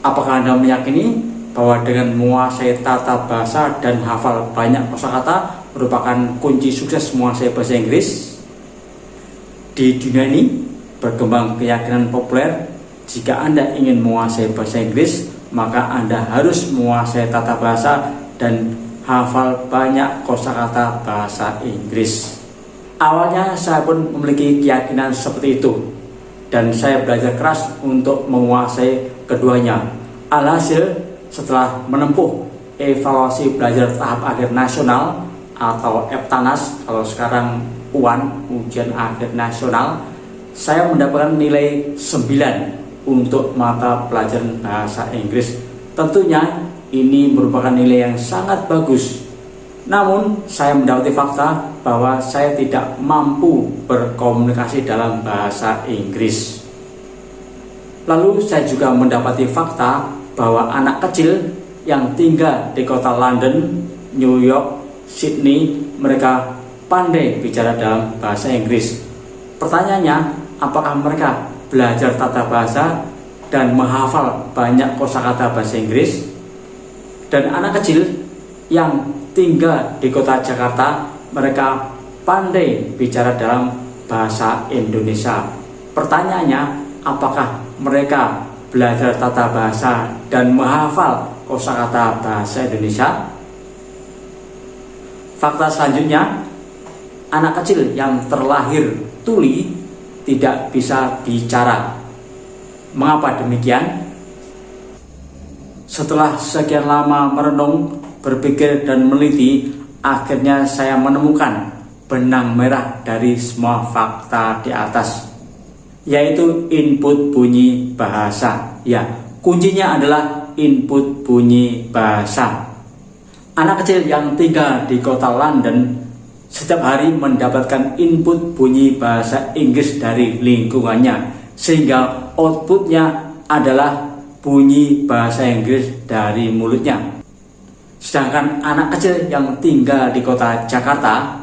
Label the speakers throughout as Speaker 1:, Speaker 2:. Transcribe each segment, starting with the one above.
Speaker 1: Apakah Anda meyakini bahwa dengan menguasai tata bahasa dan hafal banyak kosakata merupakan kunci sukses menguasai bahasa Inggris? Di dunia ini berkembang keyakinan populer, jika Anda ingin menguasai bahasa Inggris, maka Anda harus menguasai tata bahasa dan hafal banyak kosakata bahasa Inggris. Awalnya saya pun memiliki keyakinan seperti itu, dan saya belajar keras untuk menguasai keduanya. Alhasil, setelah menempuh evaluasi belajar tahap akhir nasional atau EPTANAS, kalau sekarang UAN, ujian akhir nasional, saya mendapatkan nilai 9 untuk mata pelajaran bahasa Inggris. Tentunya ini merupakan nilai yang sangat bagus. Namun saya mendapati fakta bahwa saya tidak mampu berkomunikasi dalam bahasa Inggris. Lalu saya juga mendapati fakta bahwa anak kecil yang tinggal di kota London, New York, Sydney, mereka pandai bicara dalam bahasa Inggris. Pertanyaannya, apakah mereka belajar tata bahasa dan menghafal banyak kosakata bahasa Inggris? Dan anak kecil yang tinggal di kota Jakarta, mereka pandai bicara dalam bahasa Indonesia. Pertanyaannya, apakah mereka belajar tata bahasa dan menghafal kosakata bahasa Indonesia? Fakta selanjutnya, anak kecil yang terlahir tuli tidak bisa bicara. Mengapa demikian? Setelah sekian lama merenung, berpikir dan meneliti, akhirnya saya menemukan benang merah dari semua fakta di atas, yaitu input bunyi bahasa. Ya, kuncinya adalah input bunyi bahasa. Anak kecil yang tinggal di kota London setiap hari mendapatkan input bunyi bahasa Inggris dari lingkungannya, sehingga outputnya adalah bunyi bahasa Inggris dari mulutnya. Sedangkan anak kecil yang tinggal di kota Jakarta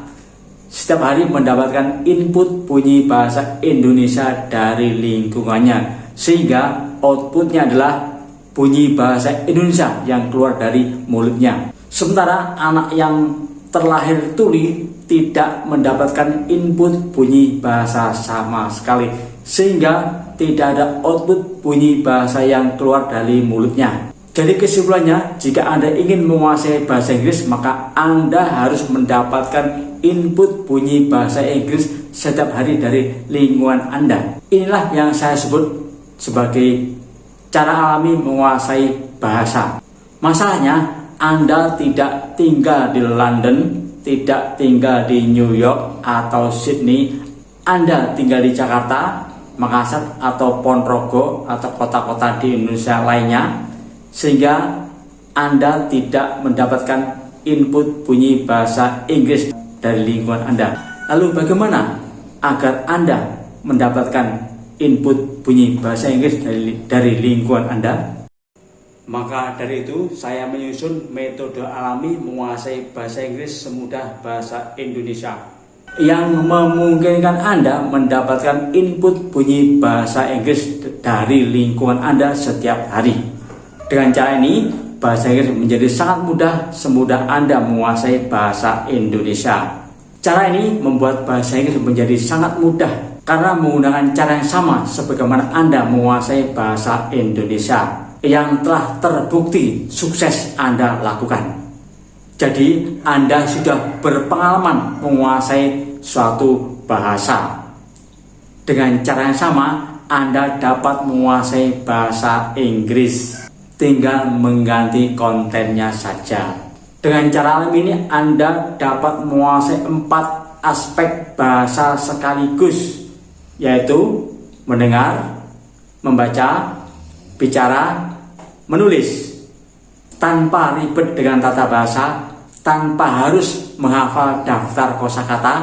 Speaker 1: setiap hari mendapatkan input bunyi bahasa Indonesia dari lingkungannya, sehingga outputnya adalah bunyi bahasa Indonesia yang keluar dari mulutnya. Sementara anak yang terlahir tuli tidak mendapatkan input bunyi bahasa sama sekali, sehingga tidak ada output bunyi bahasa yang keluar dari mulutnya. Jadi kesimpulannya, jika Anda ingin menguasai bahasa Inggris, maka Anda harus mendapatkan input bunyi bahasa Inggris setiap hari dari lingkungan Anda. Inilah yang saya sebut sebagai cara alami menguasai bahasa. Masalahnya, Anda tidak tinggal di London, tidak tinggal di New York atau Sydney. Anda tinggal di Jakarta, Makassar atau Ponorogo atau kota-kota di Indonesia lainnya, sehingga Anda tidak mendapatkan input bunyi bahasa Inggris dari lingkungan Anda. Lalu bagaimana agar Anda mendapatkan input bunyi bahasa Inggris dari lingkungan Anda? Maka dari itu saya menyusun metode alami menguasai bahasa Inggris semudah bahasa Indonesia, yang memungkinkan Anda mendapatkan input bunyi bahasa Inggris dari lingkungan Anda setiap hari. Dengan cara ini, bahasa Inggris menjadi sangat mudah, semudah Anda menguasai bahasa Indonesia. Cara ini membuat bahasa Inggris menjadi sangat mudah karena menggunakan cara yang sama sebagaimana Anda menguasai bahasa Indonesia yang telah terbukti sukses Anda lakukan. Jadi Anda sudah berpengalaman menguasai suatu bahasa. Dengan cara yang sama, Anda dapat menguasai bahasa Inggris. Tinggal mengganti kontennya saja. Dengan cara alami ini, Anda dapat menguasai 4 aspek bahasa sekaligus, yaitu mendengar, membaca, bicara, menulis, tanpa ribet dengan tata bahasa, tanpa harus menghafal daftar kosakata,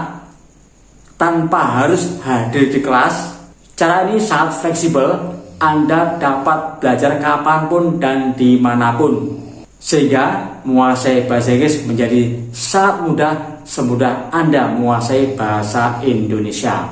Speaker 1: tanpa harus hadir di kelas. Cara ini sangat fleksibel, Anda dapat belajar kapanpun dan dimanapun, sehingga menguasai bahasa Inggris menjadi sangat mudah, semudah Anda menguasai bahasa Indonesia.